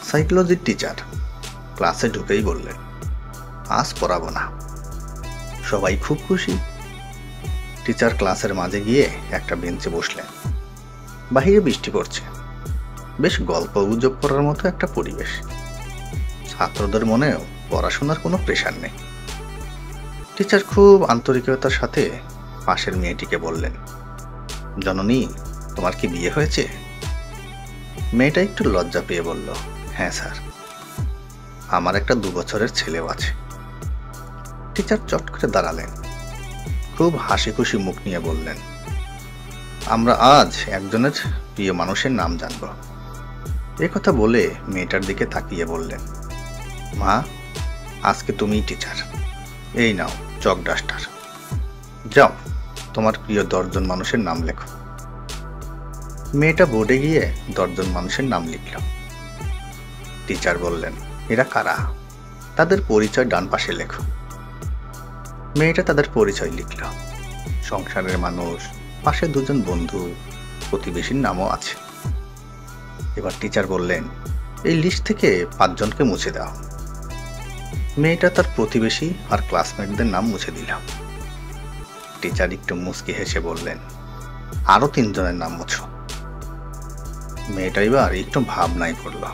সাইকোলজির teacher ক্লাসে ঢুকেই বললেন, আজ পড়াবো না। সবাই খুব খুশি। টিচার ক্লাসের মাঝে গিয়ে একটা বেঞ্চে বসলেন। বাহিরে বৃষ্টি পড়ছে। বেশ গল্প গুজব করার মতো একটা পরিবেশ। ছাত্রদের মনেও পড়াশোনার কোনো প্রেশার নেই। টিচার খুব আন্তরিকতার সাথে পাশের মেয়েটিকে বললেন, জননী, তোমার কি বিয়ে হয়েছে? মেয়েটা একটু লজ্জা পেয়ে বলল, হ্যাঁ স্যার, আমার একটা 2 বছরের ছেলেও আছে। টিচার চট করে দাঁড়ালেন, খুব হাসি খুশি মুখ নিয়ে বললেন, আমরা আজ একজনের প্রিয় মানুষের নাম জানব। কথা বলে মেয়েটার দিকে তাকিয়ে বললেন, মা, আজকে তুমিই টিচার। এই নাও চক ডাস্টার, যাও তোমার প্রিয় 10 জন মানুষের নাম লেখো। মেয়েটা বোর্ডে গিয়ে 10 জন মানুষের নাম লিখল। টিচার বললেন, এরা কারা? তাদের পরিচয় ডান পাশে লেখো। মেয়েটা তাদের পরিচয় লিখল। সংসারের মানুষ, পাশে 2 জন বন্ধু, প্রতিবেশীর নামও আছে। এবার টিচার বললেন, এই লিস্ট থেকে 5 জনকে মুছে দাও। মেয়েটা তার প্রতিবেশী আর ক্লাসমেটদের নাম মুছে দিল। টিচার একটু মুচকি হেসে বললেন, আরো 3 জনের নাম মুছো। মেয়েটা এবার একটু ভাবনায় পড়ল।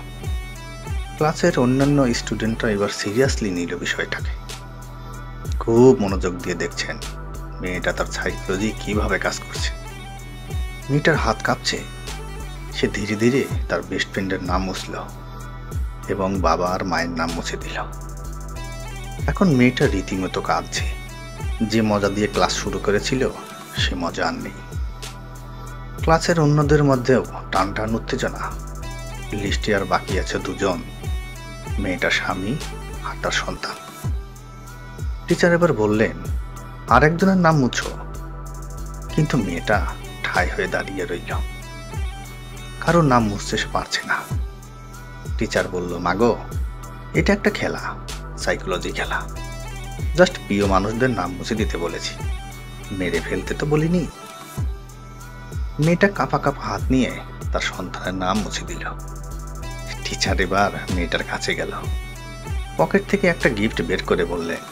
ক্লাসের অন্যান্য স্টুডেন্টরা এবার সিরিয়াসলি নিল বিষয়টাকে। খুব মনোযোগ দিয়ে দেখছেন মেয়েটা তার সাইকোলজি কিভাবে কাজ করছে। মেয়েটার হাত কাঁপছে। সে ধীরে ধীরে তার বেস্ট ফ্রেন্ডের নাম মুছল এবং বাবা আর মায়ের নাম মুছে দিল। এখন মেয়েটা রীতিমতো কাঁদছে। যে মজা দিয়ে ক্লাস শুরু করেছিল সে মজা আর নেই। ক্লাসের অন্যদের মধ্যেও টান টান উত্তেজনা। লিস্টে আর বাকি আছে 2 জন, মেয়েটার স্বামী আর তার সন্তান। টিচার এবার বললেন, আর একজনের নাম মুছো। কিন্তু মেয়েটা ঠায় হয়ে দাঁড়িয়ে রইল। কারোর নাম মুছতে সে পারছে না। টিচার বলল, মাগো, এটা একটা খেলা, সাইকোলজি খেলা। জাস্ট প্রিয় মানুষদের নাম মুছে দিতে বলেছি, মেরে ফেলতে তো বলিনি। মেয়েটা কাঁপা কাঁপা হাত নিয়ে তার সন্তানের নাম মুছে দিল। টিচার এবার মেয়েটার কাছে গেল। পকেট থেকে একটা গিফট বের করে বললেন,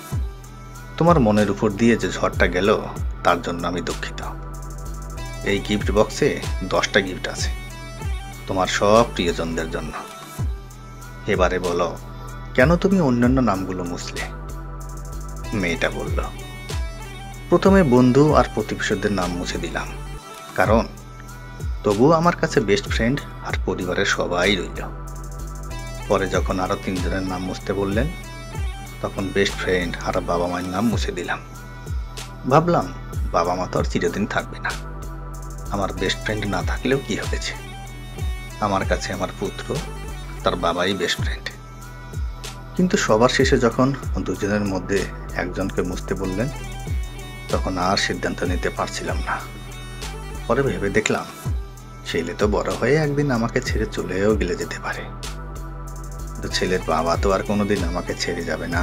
তোমার মনের উপর দিয়ে যে ঝড়টা গেল তার জন্য আমি দুঃখিত। এই গিফট বক্সে 10টা গিফট আছে, তোমার সব প্রিয়জনদের জন্য। এবারে বলো, কেন তুমি অন্যান্য নামগুলো মুছলে? মেয়েটা বলল, প্রথমে বন্ধু আর প্রতিবেশীদের নাম মুছে দিলাম, কারণ তবুও আমার কাছে বেস্ট ফ্রেন্ড আর পরিবারের সবাই রইল। পরে যখন আরো 3 জনের নাম মুছতে বললেন, তখন বেস্ট ফ্রেন্ড আর বাবা মায়ের নাম মুছে দিলাম। ভাবলাম বাবা মা তো আর চিরদিন থাকবে না, আমার বেস্ট ফ্রেন্ড না থাকলেও কি হয়েছে, আমার কাছে আমার পুত্র তার বাবাই বেস্ট ফ্রেন্ড। কিন্তু সবার শেষে যখন 2 জনের মধ্যে একজনকে মুছতে বললেন, তখন আর সিদ্ধান্ত নিতে পারছিলাম না। পরে ভেবে দেখলাম, ছেলে তো বড় হয়ে একদিন আমাকে ছেড়ে চলেও গেলে যেতে পারে, তো ছেলের বাবা তো আর কোনোদিন আমাকে ছেড়ে যাবে না।